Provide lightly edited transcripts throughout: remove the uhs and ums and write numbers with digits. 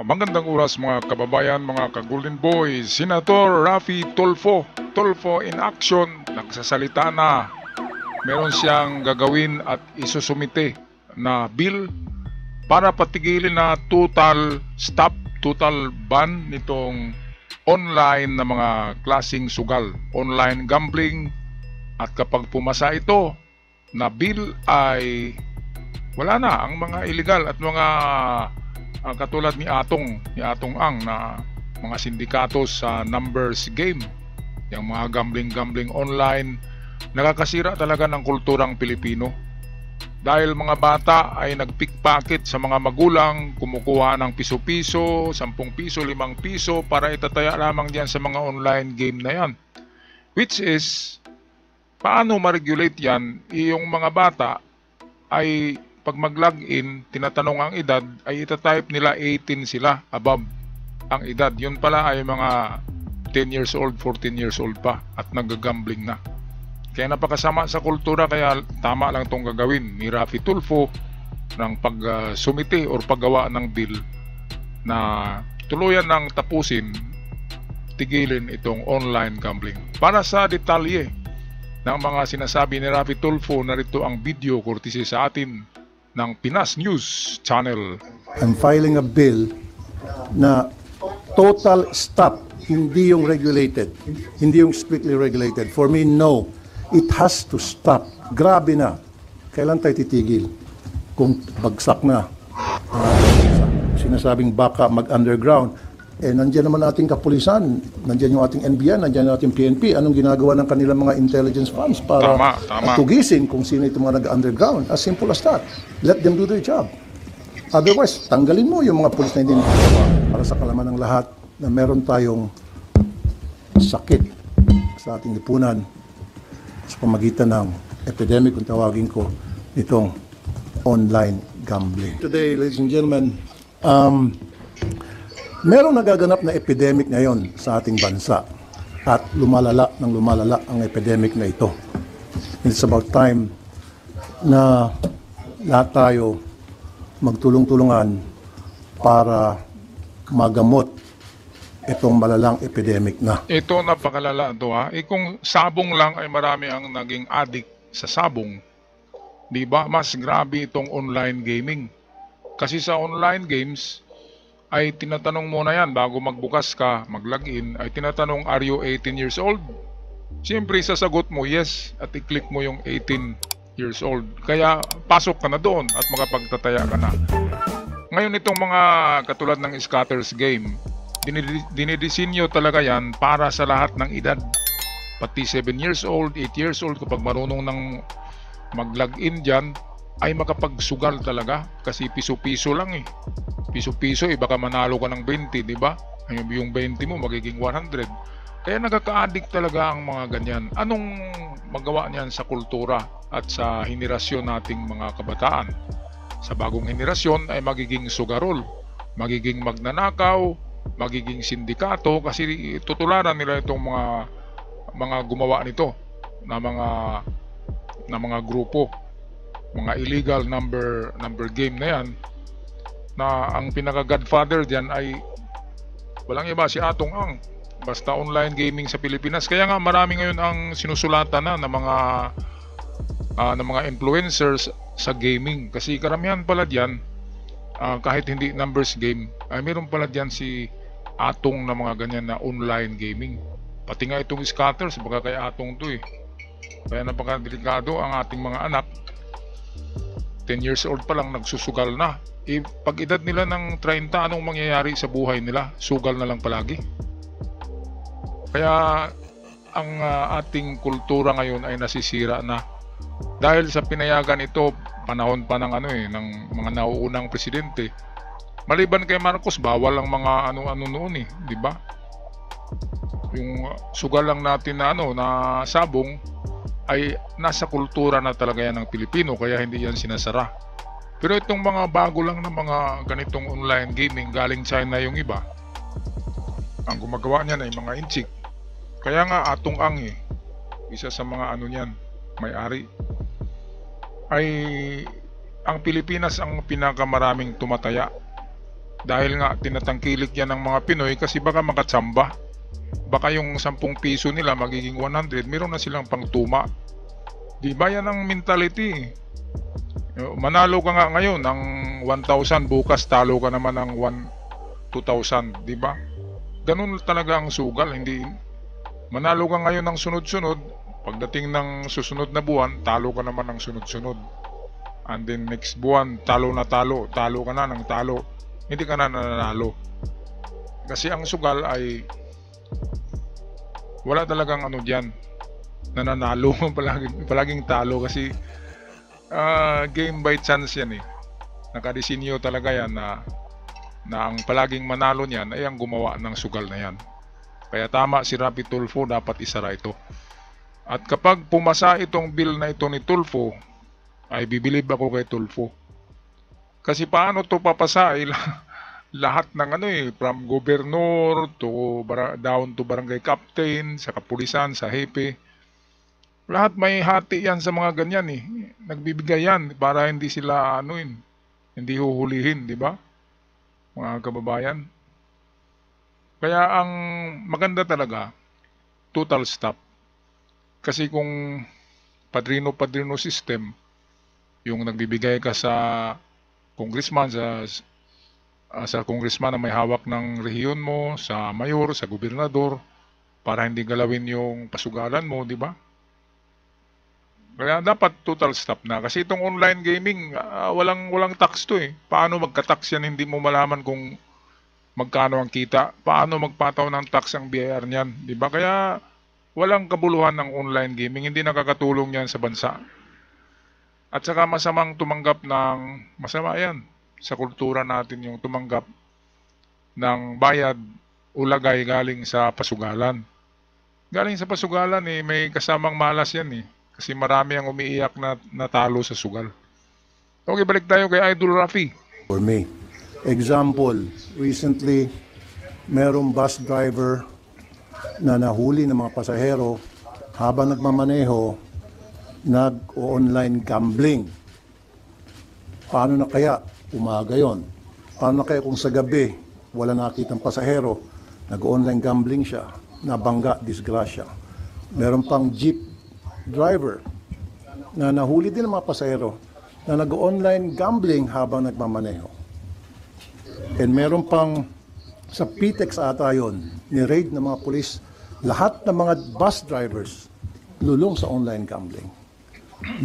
Magandang oras mga kababayan, mga ka-Golden Boys. Senator Raffy Tulfo in action, nagsasalita na. Meron siyang gagawin at isusumite na bill para patigilin na total ban nitong online na mga klasing sugal, online gambling. At kapag pumasa ito na bill ay wala na ang mga illegal at mga katulad ni Atong Ang na mga sindikato sa numbers game, yung mga gambling online, nakakasira talaga ng kulturang Pilipino. Dahil mga bata ay nagpickpocket sa mga magulang, kumukuha ng piso-piso, 10 piso, 5 piso para itataya lamang diyan sa mga online game na yan. Which is, paano ma-regulate yan? Yung mga bata ay pag mag-login, tinatanong ang edad, ay itatype nila 18 sila, above ang edad. Yun pala ay mga 10 years old, 14 years old pa at nag-gambling na. Kaya napakasama sa kultura, kaya tama lang itong gagawin ni Raffy Tulfo ng pag-sumite or paggawa ng bill na tuluyan ng tapusin, tigilin itong online gambling. Para sa detalye ng mga sinasabi ni Raffy Tulfo, narito ang video courtesy sa atin ng Pinas News Channel. I'm filing a bill na total stop, hindi yung regulated, hindi yung strictly regulated. For me, no. It has to stop. Grabe na. Kailan tayo titigil? Kung bagsak na. Sinasabing baka mag-underground. Nandiyan naman ating kapulisan, nandiyan yung ating NBI, nandiyan yung ating PNP. Anong ginagawa ng kanilang mga intelligence funds para tugisin kung sino itong mga nag-underground? As simple as that. Let them do their job. Otherwise, tanggalin mo yung mga pulis na hindi nakakagawa. Para sa kalaman ng lahat na meron tayong sakit sa ating lipunan sa pamagitan ng epidemic, kung tawagin ko, itong online gambling. Today, ladies and gentlemen, merong nagaganap na epidemic ngayon sa ating bansa at lumalala ang epidemic na ito. It's about time na lahat tayo magtulong-tulungan para magamot itong malalang epidemic na. Ito napakalala ito ha. Kung sabong lang ay marami ang naging addict sa sabong, di ba? Mas grabe itong online gaming. Kasi sa online games, ay tinatanong mo na yan bago magbukas ka, mag-login, ay tinatanong, are you 18 years old? Siyempre, sasagot mo yes at i-click mo yung 18 years old. Kaya pasok ka na doon at makapagtataya ka na. Ngayon itong mga katulad ng scatters game, dinidisenyo talaga yan para sa lahat ng edad. Pati 7 years old, 8 years old, kapag marunong ng mag-login dyan, ay makapagsugal talaga. Kasi piso-piso lang eh. Piso-piso eh, baka manalo ka ng 20, di ba? Yung 20 mo magiging 100. Kaya nagkaka-addict talaga ang mga ganyan. Anong magawa niyan sa kultura at sa henerasyon nating mga kabataan? Sa bagong henerasyon ay magiging sugarol, magiging magnanakaw, magiging sindikato, kasi tutularan nila itong mga gumawa nito na mga grupo, mga illegal number game na yan, na ang pinaka-godfather diyan ay walang iba, si Atong Ang. Basta online gaming sa Pilipinas. Kaya nga marami ngayon ang sinusulatan na ng mga influencers sa gaming, kasi karamihan pala diyan, kahit hindi numbers game, ay meron pala diyan si Atong na mga ganyan na online gaming. Pati nga itong scatters, baka kay Atong to eh. Kaya napakadelikado ang ating mga anak. 10 years old pa lang nagsusugal na. Pag edad nila ng 30, anong mangyayari sa buhay nila? Sugal na lang palagi. Kaya ang ating kultura ngayon ay nasisira na. Dahil sa pinayagan ito, panahon pa ng ng mga nauunang presidente. Maliban kay Marcos, bawal ang mga ano noon eh, di ba? Yung sugal lang natin na na sabong ay nasa kultura na talaga yan ng Pilipino, kaya hindi yan sinasara. Pero itong mga bago lang na mga ganitong online gaming, galing China yung iba, ang gumagawa niyan ay mga inchik. Kaya nga Atong Ang isa sa mga niyan, may-ari, ay ang Pilipinas ang pinakamaraming tumataya Dahil nga tinatangkilik yan ng mga Pinoy kasi baka makatsamba. Baka yung 10 piso nila magiging 100, meron na silang pangtuma. Di ba yan ang mentality? Manalo ka nga ngayon ng 1,000, bukas talo ka naman ng 2,000, di ba? Ganun talaga ang sugal, hindi manalo ka ngayon ng sunod-sunod, pagdating ng susunod na buwan, talo ka naman ng sunod-sunod. And then next buwan, talo na talo, talo ka na ng talo, hindi ka na nanalo. Kasi ang sugal ay wala talagang ano diyan, nananalo, palaging talo kasi game by chance yan eh. Nakadesinyo talaga yan na ang palaging manalo niyan ay ang gumawa ng sugal na yan. Kaya tama si Rapi Tulfo, dapat isara ito. At kapag pumasa itong bill na ito ni Tulfo, ay bibilib ako kay Tulfo. Kasi paano to papasa? Lahat ng ano from governor to down to barangay captain, sa kapulisan, sa hepe, lahat may hati yan sa mga ganyan eh. Nagbibigay yan para hindi sila hindi huhulihin, di ba? Mga kababayan. Kaya ang maganda talaga, total stop. Kasi kung padrino-padrino system, yung nagbibigay ka sa congressman, sa congressman na may hawak ng rehiyon mo, sa mayor, sa gobernador, para hindi galawin yung pasugalan mo, di ba? Kaya dapat total stop na. Kasi itong online gaming, walang tax to eh. Paano magka-tax yan? Hindi mo malaman kung magkano ang kita. Paano magpataw ng tax ang BIR niyan? Diba? Kaya walang kabuluhan ng online gaming. Hindi nakakatulong yan sa bansa. At saka masamang tumanggap masama yan sa kultura natin, yung tumanggap ng bayad o lagay galing sa pasugalan. Galing sa pasugalan may kasamang malas yan eh. Kasi marami ang umiiyak na natalo sa sugal. Okay, balik tayo kay Idol Rafi. For me. Example, recently, merong bus driver na nahuli ng mga pasahero habang nagmamaneho, nag-online gambling. Paano na kaya umaga yon? Paano na kaya kung sa gabi wala nakitang pasahero, nag-online gambling siya, nabangga, disgrasya. Meron pang jeep driver na nahuli din ng mga pasahero na nag-online gambling habang nagmamaneho. And meron pang sa PTEX ata yun, ni-raid ng mga pulis, lahat ng mga bus drivers lulong sa online gambling.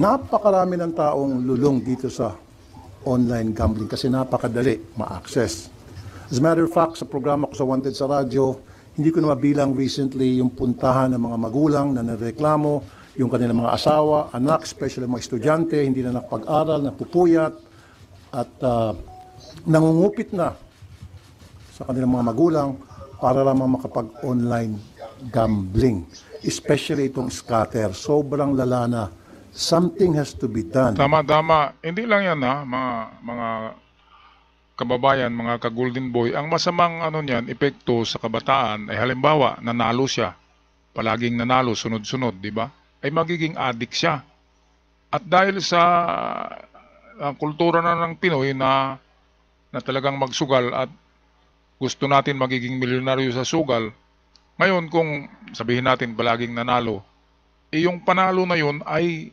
Napakarami ng taong lulong dito sa online gambling kasi napakadali ma-access. As a matter of fact, sa programa ko sa Wanted sa radyo, hindi ko na mabilang recently yung puntahan ng mga magulang na nareklamo, yung kanilang mga asawa, anak, especially mga estudyante, hindi na nakapag-aral, napupuyat, at nangungupit na sa kanilang mga magulang para lamang makapag-online gambling. Especially itong scatter. Sobrang lala na. Something has to be done. Tama. Hindi lang yan mga kababayan, mga ka-golden boy. Ang masamang epekto sa kabataan ay halimbawa, nanalo siya. Palaging nanalo, sunod-sunod, di ba? Ay magiging addict siya. At dahil sa kultura na ng Pinoy na talagang magsugal at gusto natin magiging milyonaryo sa sugal, ngayon kung sabihin natin palaging nanalo, yung panalo na yun ay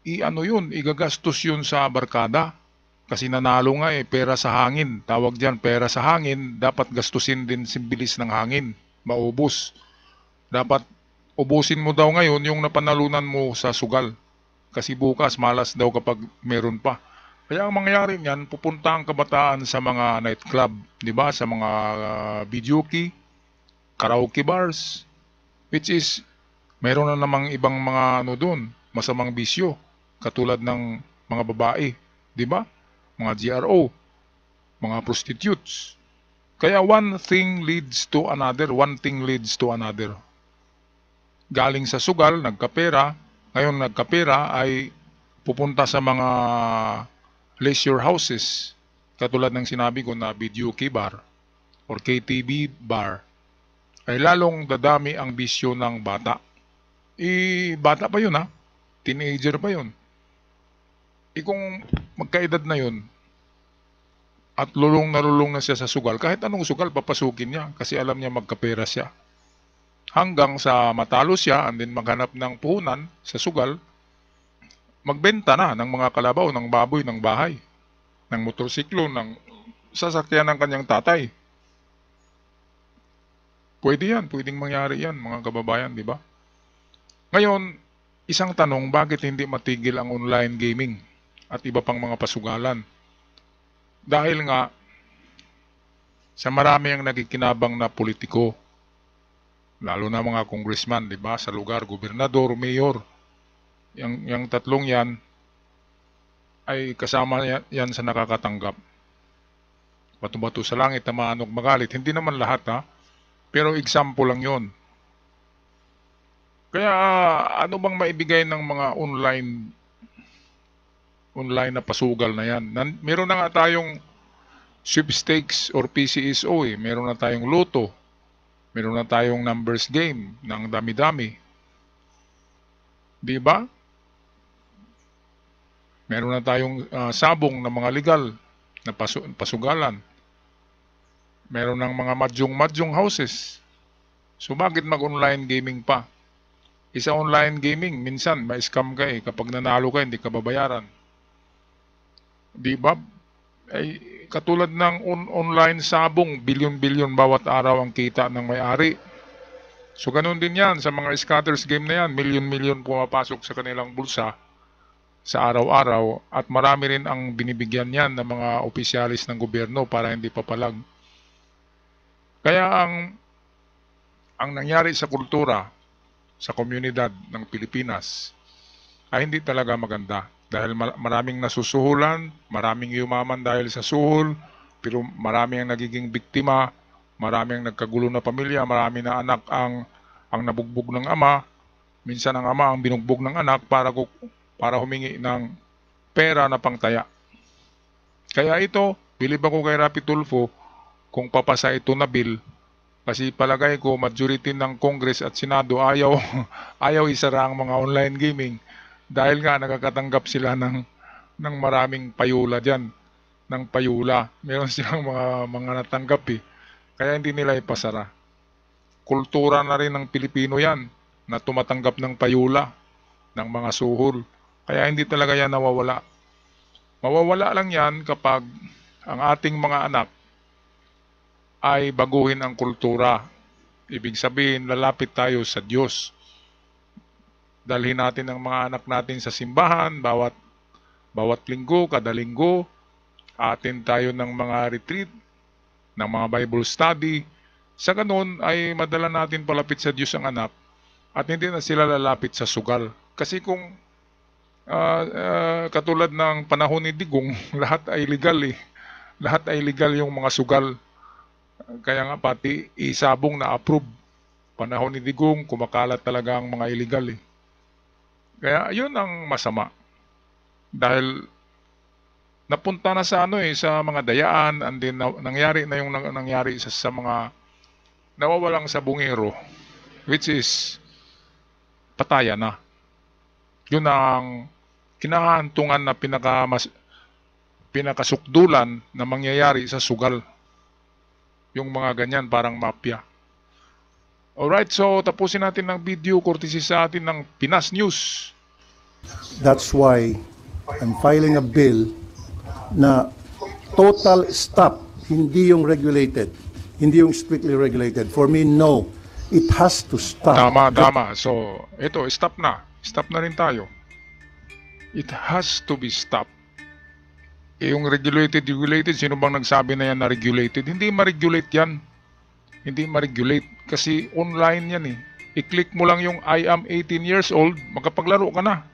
igagastos yun sa barkada. Kasi nanalo nga pera sa hangin. Tawag diyan, pera sa hangin, dapat gastusin din sa bilis ng hangin, maubos. Dapat ubusin mo daw ngayon yung napanalunan mo sa sugal. Kasi bukas malas daw kapag meron pa. Kaya ang mangyayari niyan, pupunta ang kabataan sa mga nightclub, di ba? Sa mga videoke, karaoke bars, which is meron na namang ibang mga doon, masamang bisyo, katulad ng mga babae, di ba? Mga GRO, mga prostitutes. Kaya one thing leads to another, Galing sa sugal, nagkapera, ngayon nagkapera ay pupunta sa mga leisure houses, katulad ng sinabi ko na videoke bar or KTV bar, ay lalong dadami ang bisyo ng bata. Bata pa yun teenager pa yun. Kung magkaedad na yun, at lulong na siya sa sugal. Kahit anong sugal, papasukin niya kasi alam niya magkapera siya. Hanggang sa matalo siya and then maghanap ng puhunan sa sugal, magbenta na ng mga kalabaw, ng baboy, ng bahay, ng motorsiklo, ng sasakyan ng kanyang tatay. Pwede yan, pwedeng mangyari yan mga kababayan, di ba? Ngayon, isang tanong, bakit hindi matigil ang online gaming at iba pang mga pasugalan? Dahil nga, sa marami ang nagkikinabang na politiko, lalo na mga congressman, di ba? Sa lugar, gobernador, mayor, yung tatlong yan, ay kasama yan sa nakakatanggap. Bato-bato sa langit, tamaan og magalit. Hindi naman lahat ha, pero example lang yon. Kaya ano bang maibigay ng mga online na pasugal na yan? Meron na nga tayong sweepstakes or PCSO eh. Meron na tayong loto. Meron na tayong numbers game ng dami-dami. Di ba? Meron na tayong sabong na mga legal na pasugalan. Meron ng mga madyong houses. So bakit mag-online gaming pa? Isa online gaming, minsan ma-scam ka eh. Kapag nanalo ka, hindi ka babayaran. Di ba? Ay, katulad ng online sabong, bilyon-bilyon bawat araw ang kita ng may-ari. So ganun din yan sa mga scatters game na yan. Milyon-milyon pumapasok sa kanilang bulsa sa araw-araw. At marami rin ang binibigyan yan ng mga opisyalis ng gobyerno para hindi papalag. Kaya ang nangyari sa kultura, sa komunidad ng Pilipinas ay hindi talaga maganda. Dahil maraming nasusuhulan, maraming yumaman dahil sa suhol, pero marami ang nagiging biktima, marami ang nagkagulo na pamilya, marami na anak ang nabugbog ng ama, minsan ang ama ang binugbog ng anak para humingi ng pera na pangtaya. Kaya ito, bilib ako kay Rapi Tulfo kung papasa ito na bill. Kasi palagay ko, majority ng Congress at Senado ayaw isara ang mga online gaming dahil nga nakakatanggap sila ng maraming payula dyan. Ng payula. Meron silang mga natanggap eh. Kaya hindi nila ipasara. Kultura na rin ng Pilipino yan na tumatanggap ng payula ng mga suhol. Kaya hindi talaga yan nawawala. Mawawala lang yan kapag ang ating mga anak ay baguhin ang kultura. Ibig sabihin, lalapit tayo sa Diyos. Dalhin natin ang mga anak natin sa simbahan, bawat linggo, kada linggo. Atin tayo ng mga retreat, ng mga Bible study. Sa ganun ay madala natin palapit sa Diyos ang anak at hindi na sila lalapit sa sugal. Kasi kung katulad ng panahon ni Digong, lahat ay legal eh. Lahat ay legal yung mga sugal. Kaya nga pati isabong na approve. Panahon ni Digong, kumakalat talaga ang mga illegal eh. Kaya yun ang masama. Dahil napunta na sa sa mga dayaan, and then nangyari na yung nangyari sa mga nawawalang sabungero, which is patayan na. Yun ang kinahantungan na pinakasukdulan na mangyayari sa sugal. Yung mga ganyan, parang mafia. Alright, so tapusin natin ng video courtesy sa atin ng Pinas News. That's why I'm filing a bill na total stop, hindi yung regulated, hindi yung strictly regulated. For me, no. It has to stop. Tama. So, ito, stop na. Stop na rin tayo. It has to be stopped. Yung regulated, sino bang nagsabi na yan na regulated? Hindi ma-regulate yan. Hindi ma-regulate. Kasi online yan eh. I-click mo lang yung I am 18 years old, makapaglaro ka na.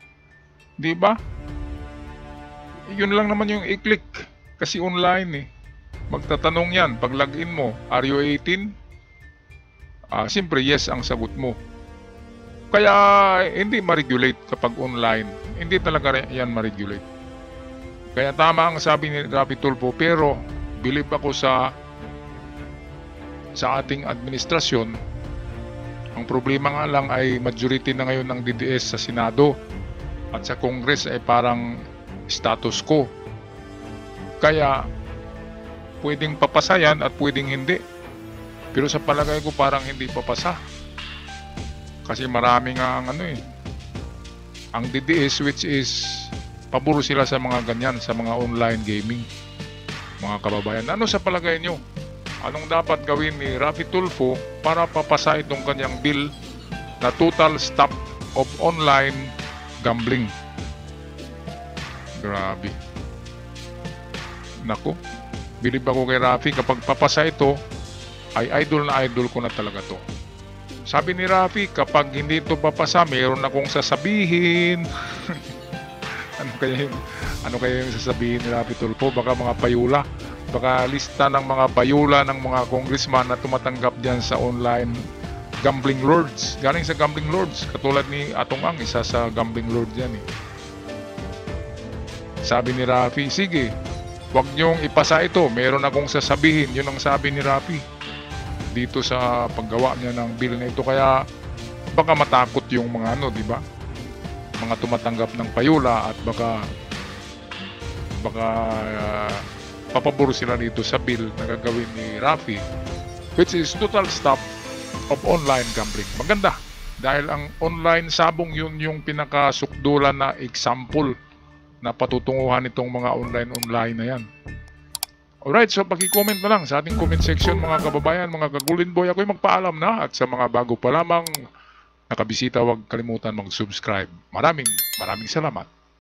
Di ba? Yun lang naman yung i-click. Kasi online eh. Magtatanong yan. Pag login mo, are you 18? Siyempre yes ang sagot mo. Kaya hindi ma-regulate kapag online. Hindi talaga yan ma-regulate. Kaya tama ang sabi ni Rapi Tulfo, pero believe ako sa ating administrasyon. Ang problema nga lang ay majority na ngayon ng DDS sa Senado at sa Congress ay parang status quo. Kaya pwedeng papasa yan at pwedeng hindi. Pero sa palagay ko parang hindi papasa. Kasi marami nga ang ang DDS, which is paburo sila sa mga ganyan, sa mga online gaming. Mga kababayan, ano sa palagay nyo? Anong dapat gawin ni Raffy Tulfo para papasa itong kanyang bill na total stop of online gambling? Grabe. Nako, bilib ako kay Raffy, kapag papasa ito, ay idol na idol ko na talaga to. Sabi ni Raffy, kapag hindi ito papasa, mayroon akong sasabihin. Ano kaya yung sasabihin ni Raffy Tulfo? Baka mga payula. Baka lista ng mga payula ng mga congressman na tumatanggap diyan sa online gambling lords. Galing sa gambling lords. Katulad ni Atong Ang, isa sa gambling lord yan eh. Sabi ni Raffy, sige, huwag niyong ipasa ito. Meron akong sasabihin. Yun ang sabi ni Raffy dito sa paggawa niya ng bill na ito. Kaya baka matakot yung mga di ba? Mga tumatanggap ng payula at baka papaburo sila dito sa bill na gagawin ni Raffy, which is total stop of online gambling. Maganda dahil ang online sabong yun yung pinakasukdulan na example na patutunguhan itong mga online na yan. Alright, so paki-comment na lang sa ating comment section mga kababayan, mga ka-Golden Boy. Ako'y magpaalam na, at sa mga bago pa lamang nakabisita, huwag kalimutan mag-subscribe. Maraming salamat.